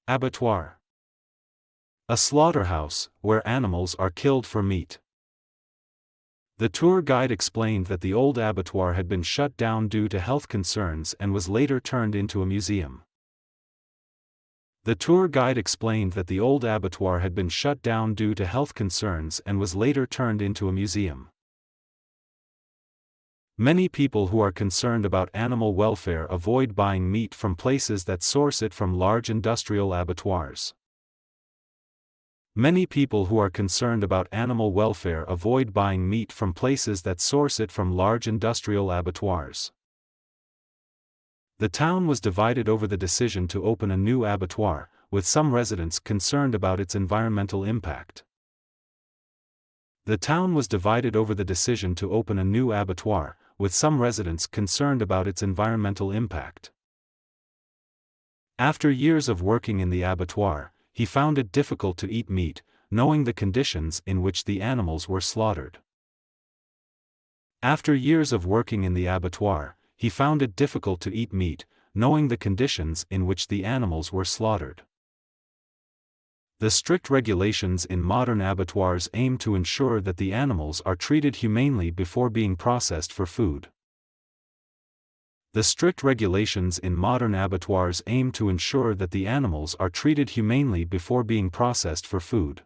Abattoir. A slaughterhouse, where animals are killed for meat. The tour guide explained that the old abattoir had been shut down due to health concerns and was later turned into a museum. The tour guide explained that the old abattoir had been shut down due to health concerns and was later turned into a museum. Many people who are concerned about animal welfare avoid buying meat from places that source it from large industrial abattoirs. Many people who are concerned about animal welfare avoid buying meat from places that source it from large industrial abattoirs. The town was divided over the decision to open a new abattoir, with some residents concerned about its environmental impact. The town was divided over the decision to open a new abattoir, with some residents concerned about its environmental impact. After years of working in the abattoir, he found it difficult to eat meat, knowing the conditions in which the animals were slaughtered. After years of working in the abattoir, he found it difficult to eat meat, knowing the conditions in which the animals were slaughtered. The strict regulations in modern abattoirs aim to ensure that the animals are treated humanely before being processed for food. The strict regulations in modern abattoirs aim to ensure that the animals are treated humanely before being processed for food.